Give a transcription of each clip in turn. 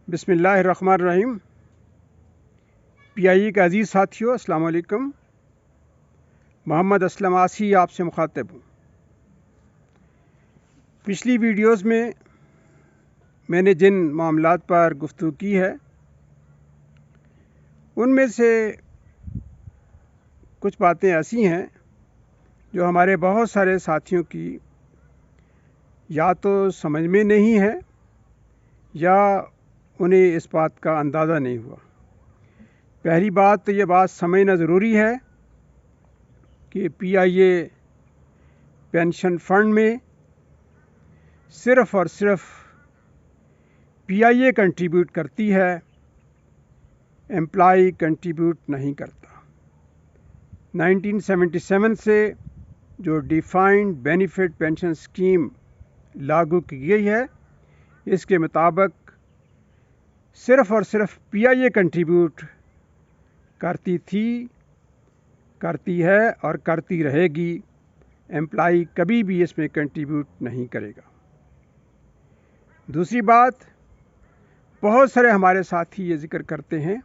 بسم اللہ الرحمن الرحیم۔ پی آئی اے کے عزیز ساتھیوں، السلام علیکم۔ محمد اسلم آسی آپ سے مخاطب ہوں۔ پچھلی ویڈیوز میں نے جن معاملات پر گفتگو کی ہے ان میں سے کچھ باتیں ایسی ہیں جو ہمارے بہت سارے ساتھیوں کی یا تو سمجھ میں نہیں ہے یا انہیں اس بات کا اندازہ نہیں ہوا۔ پہلی بات تو یہ بات سمجھنا ضروری ہے کہ پی آئی اے پینشن فنڈ میں صرف اور صرف پی آئی اے کنٹریبیوٹ کرتی ہے، امپلائی کنٹریبیوٹ نہیں کرتا۔ 1977 سے جو ڈیفائنڈ بینیفٹ پینشن اسکیم لاگو کی گئی ہے، اس کے مطابق صرف اور صرف پی آئی اے کنٹریبیوٹ کرتی تھی، کرتی ہے اور کرتی رہے گی۔ امپلائی کبھی بھی اس میں کنٹریبیوٹ نہیں کرے گا۔ دوسری بات، بہت سارے ہمارے ساتھی یہ ذکر کرتے ہیں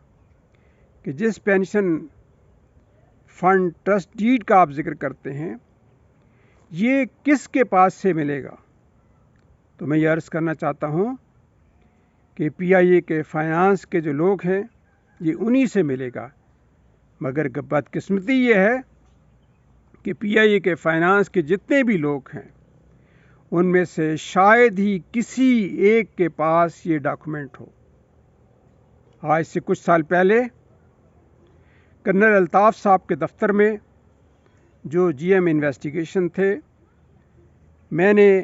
کہ جس پینشن فنڈ ٹرسٹ ڈیڈ کا آپ ذکر کرتے ہیں یہ کس کے پاس سے ملے گا؟ تو میں یہ عرض کرنا چاہتا ہوں کہ پی آئی اے کے فائنانس کے جو لوگ ہیں یہ انہی سے ملے گا، مگر بدقسمتی یہ ہے کہ پی آئی اے کے فائنانس کے جتنے بھی لوگ ہیں ان میں سے شاید ہی کسی ایک کے پاس یہ ڈاکومنٹ ہو۔ آج سے کچھ سال پہلے کرنل الطاف صاحب کے دفتر میں جو جی ایم انویسٹیگیشن تھے، میں نے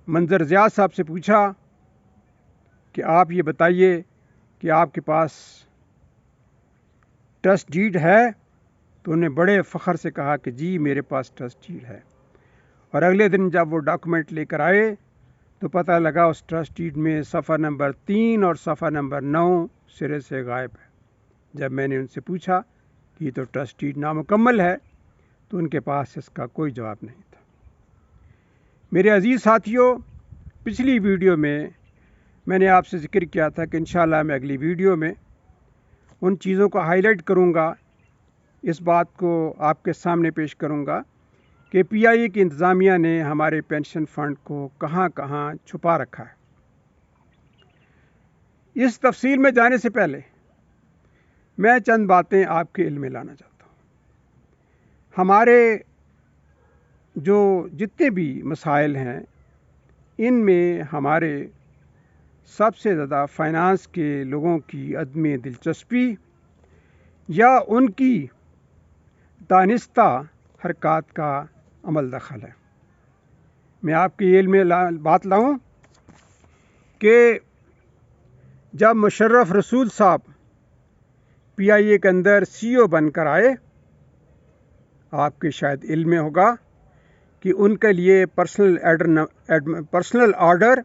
منظر ضیاء صاحب سے پوچھا کہ آپ یہ بتائیے کہ آپ کے پاس ٹرسٹ ڈیڈ ہے؟ تو انہیں بڑے فخر سے کہا کہ جی میرے پاس ٹرسٹ ڈیڈ ہے، اور اگلے دن جب وہ ڈاکومنٹ لے کر آئے تو پتہ لگا اس ٹرسٹ ڈیڈ میں صفحہ نمبر 3 اور صفحہ نمبر 9 سرے سے غائب ہے۔ جب میں نے ان سے پوچھا کہ یہ تو ٹرسٹ ڈیڈ نامکمل ہے تو ان کے پاس اس کا کوئی جواب نہیں تھا۔ میرے عزیز ساتھیوں، پچھلی ویڈیو میں نے آپ سے ذکر کیا تھا کہ انشاءاللہ میں اگلی ویڈیو میں ان چیزوں کو ہائی لائٹ کروں گا، اس بات کو آپ کے سامنے پیش کروں گا کہ پی آئی اے کی انتظامیہ نے ہمارے پینشن فنڈ کو کہاں کہاں چھپا رکھا ہے۔ اس تفصیل میں جانے سے پہلے میں چند باتیں آپ کے علم میں لانا چاہتا ہوں۔ ہمارے جو جتنے بھی مسائل ہیں ان میں ہمارے سب سے زیادہ فائنانس کے لوگوں کی عدم دلچسپی یا ان کی دانستہ حرکات کا عمل دخل ہے۔ میں آپ کے علم میں بات لاؤں کہ جب مشرف رسول صاحب پی آئی اے کے اندر سی او بن کر آئے، آپ کے شاید علم میں ہوگا کہ ان کے لیے پرسنل آرڈر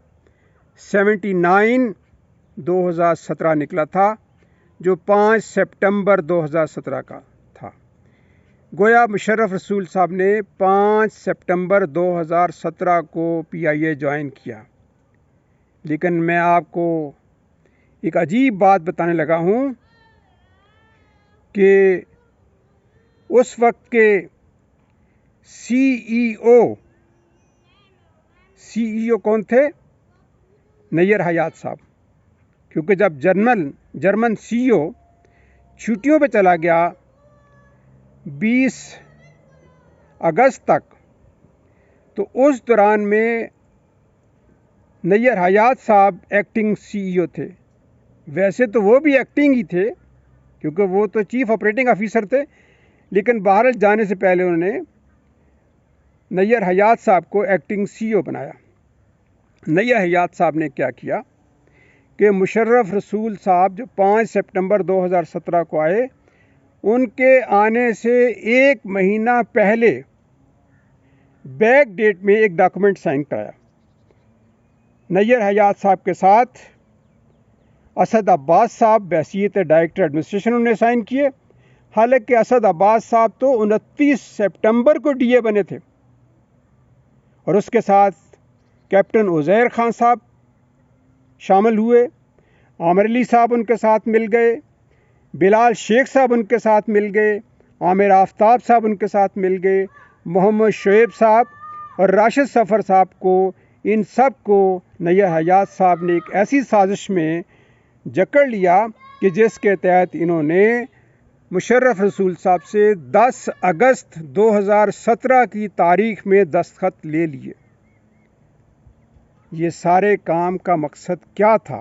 79 2017 نکلا تھا جو 5 سپٹمبر 2017 کا تھا۔ گویا مشرف رسول صاحب نے 5 سپٹمبر 2017 کو پی آئی اے جوائن کیا، لیکن میں آپ کو ایک عجیب بات بتانے لگا ہوں کہ اس وقت کے سی ای او کون تھے؟ نیئر حیات صاحب، کیونکہ جب جرمن سی او چھٹیوں پہ چلا گیا 20 اگست تک، تو اس دوران میں نیئر حیات صاحب ایکٹنگ سی ای او تھے۔ ویسے تو وہ بھی ایکٹنگ ہی تھے کیونکہ وہ تو چیف آپریٹنگ آفیسر تھے، لیکن باہر جانے سے پہلے انہوں نے نیئر حیات صاحب کو ایکٹنگ سی او بنایا۔ نیئر حیات صاحب نے کیا کیا کہ مشرف رسول صاحب جو 5 سپٹمبر 2017 کو آئے، ان کے آنے سے ایک مہینہ پہلے بیک ڈیٹ میں ایک ڈاکومنٹ سائن کرایا۔ نیئر حیات صاحب کے ساتھ اسد عباس صاحب بحیثیت ڈائریکٹر ایڈمنسٹریشن انہوں نے سائن کیے، حالانکہ اسد عباس صاحب تو 29 سپٹمبر کو ڈی اے بنے تھے، اور اس کے ساتھ کیپٹن عزیر خان صاحب شامل ہوئے، عامر علی صاحب ان کے ساتھ مل گئے، بلال شیخ صاحب ان کے ساتھ مل گئے، عامر آفتاب صاحب ان کے ساتھ مل گئے، محمد شعیب صاحب اور راشد سفر صاحب کو، ان سب کو نیّر حیات صاحب نے ایک ایسی سازش میں جکڑ لیا کہ جس کے تحت انہوں نے مشرف رسول صاحب سے 10 اگست 2017 کی تاریخ میں دستخط لے لیے۔ یہ سارے کام کا مقصد کیا تھا؟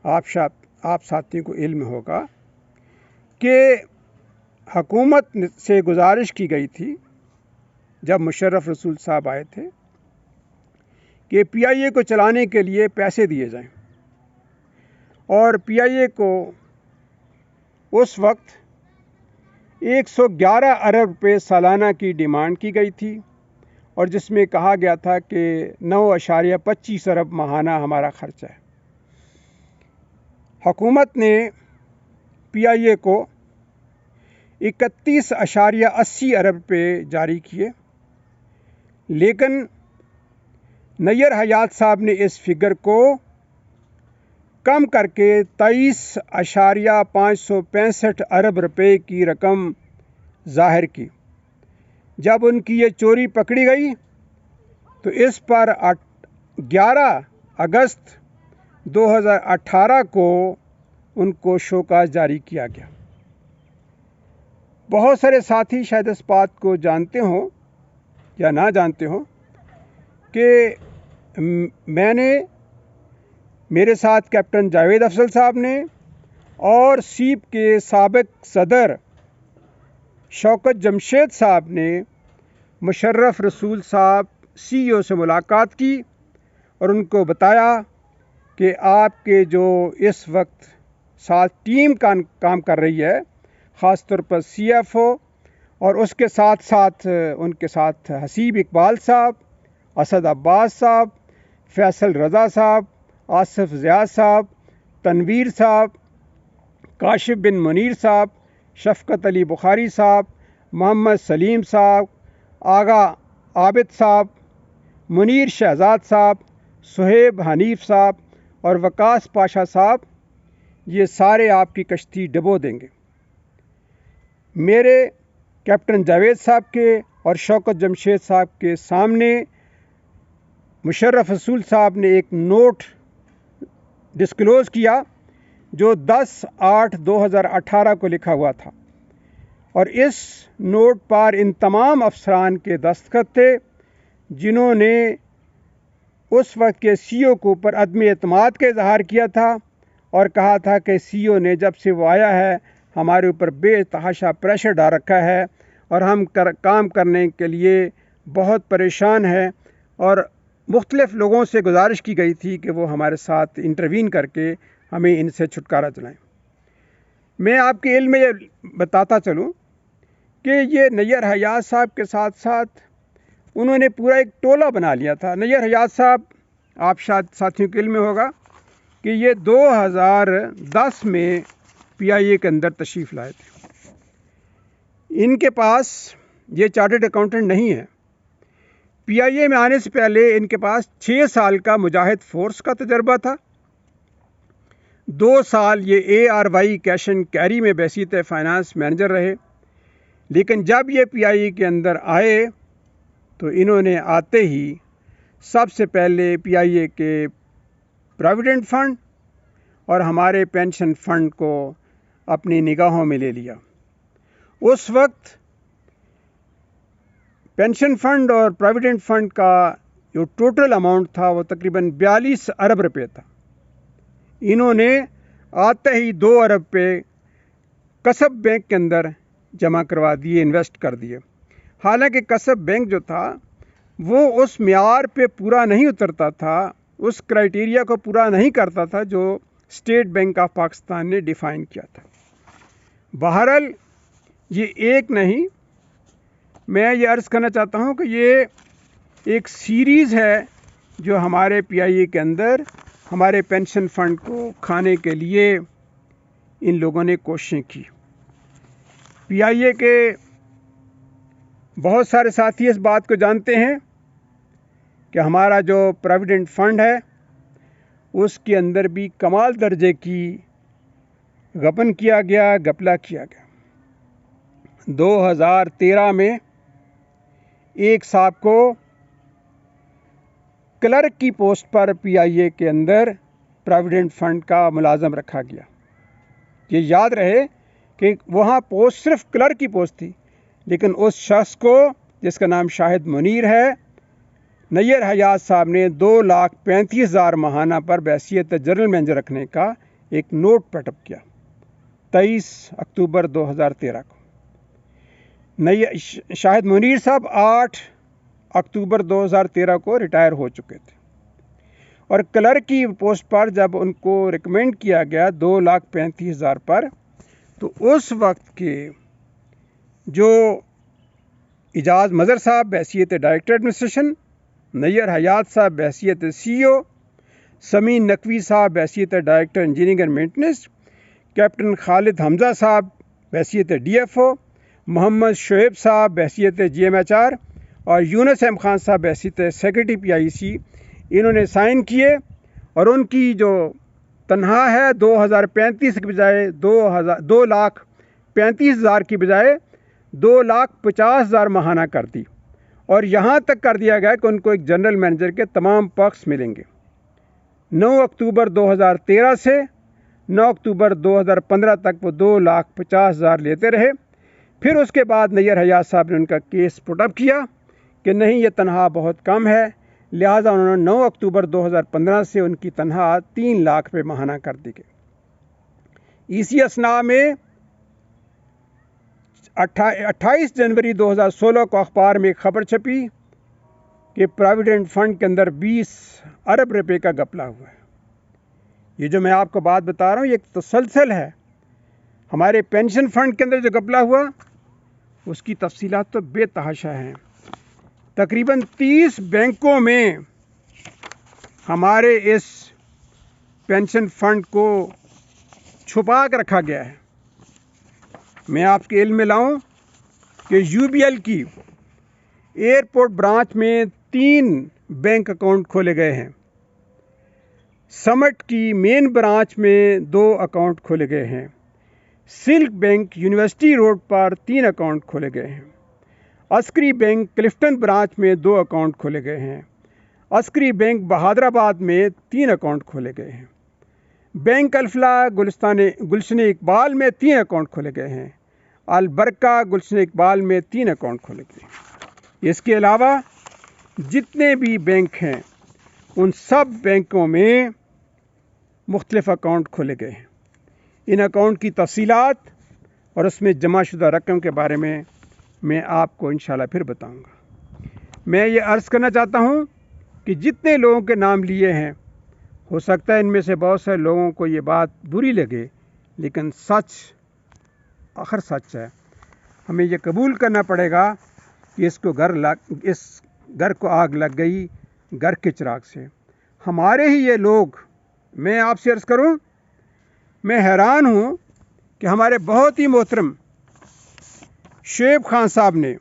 آپ ساتھیوں کو علم ہوگا کہ حکومت سے گزارش کی گئی تھی جب مشرف رسول صاحب آئے تھے کہ پی آئی اے کو چلانے کے لیے پیسے دیے جائیں، اور پی آئی اے کو اس وقت 111 ارب روپے سالانہ کی ڈیمانڈ کی گئی تھی، اور جس میں کہا گیا تھا کہ 9.25 ارب ماہانہ ہمارا خرچہ ہے۔ حکومت نے پی آئی اے کو 31.80 ارب روپے جاری کیے، لیکن نیّر حیات صاحب نے اس فگر کو کم کر کے 23.565 ارب روپے کی رقم ظاہر کی۔ جب ان کی یہ چوری پکڑی گئی تو اس پر 11 اگست 2018 کو ان کو شوکاز جاری کیا گیا۔ بہت سارے ساتھی شاید اس بات کو جانتے ہوں یا نہ جانتے ہوں کہ میں نے، میرے ساتھ کیپٹن جاوید افضل صاحب نے اور سیپ کے سابق صدر شوکت جمشید صاحب نے مشرف رسول صاحب سی ای او سے ملاقات کی اور ان کو بتایا کہ آپ کے جو اس وقت ساتھ ٹیم کام کر رہی ہے، خاص طور پر سی ایف او، اور اس کے ساتھ ساتھ ان کے ساتھ حسیب اقبال صاحب، اسد عباس صاحب، فیصل رضا صاحب، آصف ضیاء صاحب، تنویر صاحب، کاشف بن منیر صاحب، شفقت علی بخاری صاحب، محمد سلیم صاحب، آغا عابد صاحب، منیر شہزاد صاحب، صہیب حنیف صاحب اور وقاص پاشا صاحب، یہ سارے آپ کی کشتی ڈبو دیں گے۔ میرے، کیپٹن جاوید صاحب کے اور شوکت جمشید صاحب کے سامنے مشرف رسول صاحب نے ایک نوٹ ڈسکلوز کیا جو 10/8/2018 کو لکھا ہوا تھا، اور اس نوٹ پر ان تمام افسران کے دستخط تھے جنہوں نے اس وقت کے سی او کے اوپر عدم اعتماد کا اظہار کیا تھا اور کہا تھا کہ سی او نے جب سے وہ آیا ہے ہمارے اوپر بے تحاشا پریشر ڈال رکھا ہے اور ہم کام کرنے کے لیے بہت پریشان ہیں، اور مختلف لوگوں سے گزارش کی گئی تھی کہ وہ ہمارے ساتھ انٹروین کر کے ہمیں ان سے چھٹکارا دلائیں۔ میں آپ کے علم میں یہ بتاتا چلوں کہ یہ نیّر حیات صاحب کے ساتھ ساتھ انہوں نے پورا ایک ٹولہ بنا لیا تھا۔ نیّر حیات صاحب، آپ شاید ساتھیوں کے علم میں ہوگا کہ یہ 2010 میں پی آئی اے کے اندر تشریف لائے تھے۔ ان کے پاس یہ چارٹرڈ اکاؤنٹنٹ نہیں ہے۔ پی آئی اے میں آنے سے پہلے ان کے پاس 6 سال کا مجاہد فورس کا تجربہ تھا، 2 سال یہ A R Y cash and carry میں بحیثیت فائنانس مینیجر رہے، لیکن جب یہ پی آئی اے کے اندر آئے تو انہوں نے آتے ہی سب سے پہلے پی آئی اے کے پراویڈنٹ فنڈ اور ہمارے پینشن فنڈ کو اپنی نگاہوں میں لے لیا۔ اس وقت پینشن فنڈ اور پراویڈنٹ فنڈ کا جو ٹوٹل اماؤنٹ تھا وہ تقریباً 42 ارب روپے تھا۔ انہوں نے آتے ہی 2 ارب روپے کسب بینک کے اندر جمع کروا دیے، انویسٹ کر دیے۔ حالانکہ کسب بینک جو تھا وہ اس معیار پہ پورا نہیں اترتا تھا، اس کرائیٹیریا کو پورا نہیں کرتا تھا جو اسٹیٹ بینک آف پاکستان نے ڈیفائن کیا تھا۔ بہرحال یہ ایک نہیں، میں یہ عرض کرنا چاہتا ہوں کہ یہ ایک سیریز ہے جو ہمارے پی آئی اے کے اندر ہمارے پینشن فنڈ کو کھانے کے لیے ان لوگوں نے کوششیں کی۔ پی آئی اے کے بہت سارے ساتھی اس بات کو جانتے ہیں کہ ہمارا جو پراویڈنٹ فنڈ ہے اس کے اندر بھی کمال درجے کی غبن کیا گیا، گپلا کیا گیا۔ 2013 میں ایک صاحب کو کلرک کی پوسٹ پر پی آئی اے کے اندر پراویڈنٹ فنڈ کا ملازم رکھا گیا۔ یہ یاد رہے کہ وہاں پوسٹ صرف کلرک کی پوسٹ تھی، لیکن اس شخص کو جس کا نام شاہد منیر ہے، نیر حیات صاحب نے 2,35,000 ماہانہ پر بحیثیت جنرل مینیجر رکھنے کا ایک نوٹ پٹ اپ کیا 23 اکتوبر 2013 کو۔ شاہد منیر صاحب 8 اکتوبر 2013 کو ریٹائر ہو چکے تھے، اور کلرک کی پوسٹ پر جب ان کو ریکمینڈ کیا گیا 2,35,000 پر، تو اس وقت کے جو اعجاز مظہر صاحب بحیثیت ڈائریکٹر ایڈمنسٹریشن، نیر حیات صاحب بحیثیت سی او، سمین نقوی صاحب بحیثیت director engineering and maintenance, captain Khalid Hamza صاحب بحیثیت D F O, Muhammad Shoaib صاحب بحیثیت جی ایم ایچ آر، اور یونس احمد خان صاحب بحیثیت سیکرٹری پی آئی سی، انہوں نے سائن کیے، اور ان کی جو تنخواہ ہے 2,035 کی بجائے 2,35,000 کی بجائے 2,50,000 ماہانہ کر دی، اور یہاں تک کر دیا گیا کہ ان کو ایک جنرل مینیجر کے تمام پرکس ملیں گے۔ 9 اکتوبر 2013 سے 9 اکتوبر 2015 تک وہ 2,50,000 لیتے رہے۔ پھر اس کے بعد نیر حیات صاحب نے ان کا کیس پٹ اپ کیا کہ نہیں، یہ تنخواہ بہت کم ہے، لہٰذا انہوں نے 9 اکتوبر 2015 سے ان کی تنخواہ 3 لاکھ روپے ماہانہ کر دی گئی۔ اسی اثناء میں 28 جنوری 2016 کو اخبار میں ایک خبر چھپی کہ پراویڈنٹ فنڈ کے اندر 20 ارب روپے کا گپلا ہوا ہے۔ یہ جو میں آپ کو بات بتا رہا ہوں، یہ ایک تسلسل ہے۔ ہمارے پینشن فنڈ کے اندر جو گپلا ہوا، اس کی تفصیلات تو بے تحاشا ہیں۔ تقریباً 30 بینکوں میں ہمارے اس پینشن فنڈ کو چھپا کر رکھا گیا ہے۔ میں آپ کے علم میں لاؤں کہ یو بی ایل کی ایئرپورٹ برانچ میں 3 بینک اکاؤنٹ کھولے گئے ہیں، سمٹ کی مین برانچ میں 2 اکاؤنٹ کھولے گئے ہیں، سلک بینک یونیورسٹی روڈ پر 3 اکاؤنٹ کھولے گئے ہیں، عسکری بینک کلفٹن برانچ میں 2 اکاؤنٹ کھولے گئے ہیں، عسکری بینک بہادر آباد میں 3 اکاؤنٹ کھولے گئے ہیں، بینک الفلاح گلشن اقبال میں 3 اکاؤنٹ کھولے گئے ہیں، البرکہ گلشن اقبال میں 3 اکاؤنٹ کھولے گئے ہیں۔ اس کے علاوہ جتنے بھی بینک ہیں، ان سب بینکوں میں مختلف اکاؤنٹ کھولے گئے ہیں۔ ان اکاؤنٹ کی تفصیلات اور اس میں جمع شدہ رقم کے بارے میں آپ کو انشاءاللہ پھر بتاؤں گا۔ میں یہ عرض کرنا چاہتا ہوں کہ جتنے لوگوں کے نام لیے ہیں، ہو سکتا ہے ان میں سے بہت سے لوگوں کو یہ بات بری لگے، لیکن سچ آخر سچ ہے۔ ہمیں یہ قبول کرنا پڑے گا کہ اس گھر کو آگ لگ گئی گھر کے چراغ سے۔ ہمارے ہی یہ لوگ، میں آپ سے عرض کروں، میں حیران ہوں کہ ہمارے بہت ہی محترم شعیب خان صاحب نے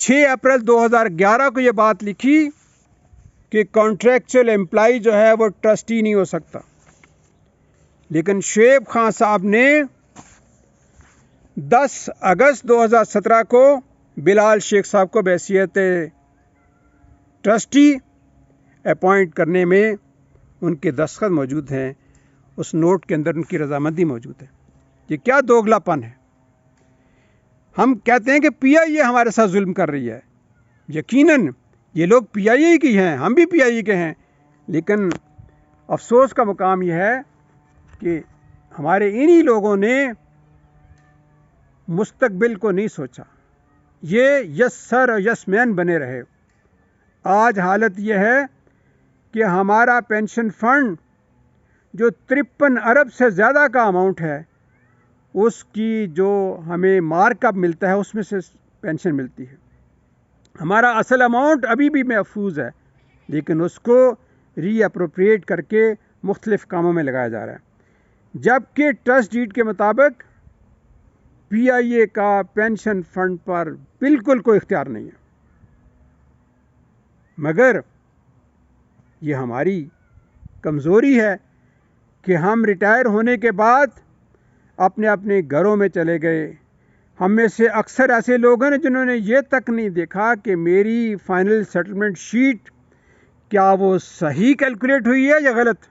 6 اپریل 2011 کو یہ بات لکھی کہ کانٹریکچوئل امپلائی جو ہے وہ ٹرسٹی نہیں ہو سکتا، لیکن شعیب خان صاحب نے 10 اگست 2017 کو بلال شیخ صاحب کو بحیثیت ٹرسٹی اپوائنٹ کرنے میں ان کے دستخط موجود ہیں، اس نوٹ کے اندر ان کی رضامندی موجود ہے۔ یہ کیا دوگلا پن ہے؟ ہم کہتے ہیں کہ پی آئی اے ہمارے ساتھ ظلم کر رہی ہے، یقیناً یہ لوگ پی آئی اے کی ہیں، ہم بھی پی آئی اے کے ہیں، لیکن افسوس کا مقام یہ ہے کہ ہمارے انہی لوگوں نے مستقبل کو نہیں سوچا، یہ یس سر اور یس مین بنے رہے۔ آج حالت یہ ہے کہ ہمارا پینشن فنڈ جو 53 ارب سے زیادہ کا اماؤنٹ ہے، اس کی جو ہمیں مارک اپ ملتا ہے اس میں سے پینشن ملتی ہے۔ ہمارا اصل اماؤنٹ ابھی بھی محفوظ ہے، لیکن اس کو ری اپروپریٹ کر کے مختلف کاموں میں لگایا جا رہا ہے، جبکہ ٹرسٹ ڈیڈ کے مطابق پی آئی اے کا پینشن فنڈ پر بالکل کوئی اختیار نہیں ہے۔ مگر یہ ہماری کمزوری ہے کہ ہم ریٹائر ہونے کے بعد اپنے اپنے گھروں میں چلے گئے. ہم میں سے اکثر ایسے لوگ ہیں جنہوں نے یہ تک نہیں دیکھا کہ میری فائنل سیٹلمنٹ شیٹ کیا وہ صحیح کیلکولیٹ ہوئی ہے یا غلط.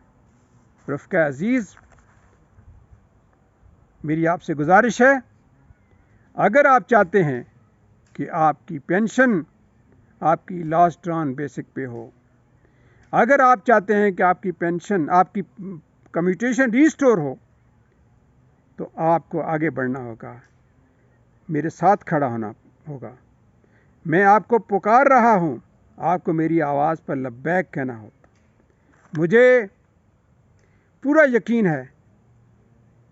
رفقا عزیز، میری آپ سے گزارش ہے، اگر آپ چاہتے ہیں کہ آپ کی پینشن آپ کی لاسٹ ڈران بیسک پہ ہو، اگر آپ چاہتے ہیں کہ آپ کی پینشن، آپ کی کمیوٹیشن ریسٹور ہو، تو آپ کو آگے بڑھنا ہوگا، میرے ساتھ کھڑا ہونا ہوگا. میں آپ کو پکار رہا ہوں، آپ کو میری آواز پر لبیک کہنا ہوگا. مجھے پورا یقین ہے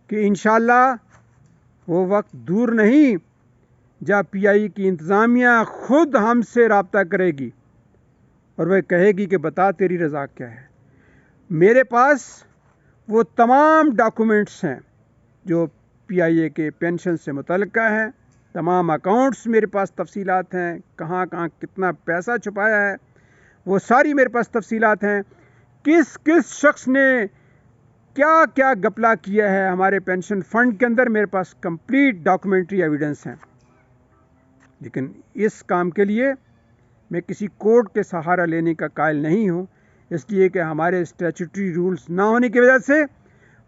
کہ انشاءاللہ وہ وقت دور نہیں جب پی آئی کی انتظامیہ خود ہم سے رابطہ کرے گی اور وہ کہے گی کہ بتا تیری رضا کیا ہے. میرے پاس وہ تمام ڈاکومنٹس ہیں جو پی آئی اے کے پینشن سے متعلقہ ہیں، تمام اکاؤنٹس میرے پاس تفصیلات ہیں، کہاں کہاں کتنا پیسہ چھپایا ہے وہ ساری میرے پاس تفصیلات ہیں. کس کس شخص نے کیا کیا گپلا کیا ہے ہمارے پینشن فنڈ کے اندر، میرے پاس کمپلیٹ ڈاکومنٹری ایویڈنس ہیں. لیکن اس کام کے لیے میں کسی کورٹ کے سہارا لینے کا قائل نہیں ہوں، اس لیے کہ ہمارے اسٹیچوٹری رولز نہ ہونے کی وجہ سے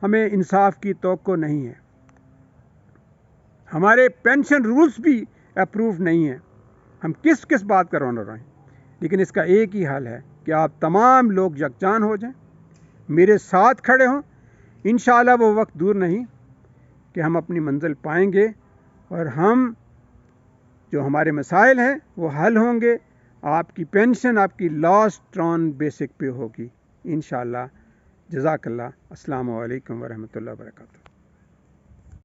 ہمیں انصاف کی توقع نہیں ہے. ہمارے پینشن رولز بھی اپرووڈ نہیں ہیں. ہم کس کس بات کا رونا رہے ہیں. لیکن اس کا ایک ہی حل ہے کہ آپ تمام لوگ یکجان ہو جائیں، میرے ساتھ کھڑے ہوں. انشاءاللہ وہ وقت دور نہیں کہ ہم اپنی منزل پائیں گے اور ہم جو ہمارے مسائل ہیں وہ حل ہوں گے. آپ کی پینشن آپ کی لاسٹ ڈران بیسک پہ ہوگی انشاءاللہ. جزاک اللہ. السلام علیکم ورحمۃ اللہ وبرکاتہ.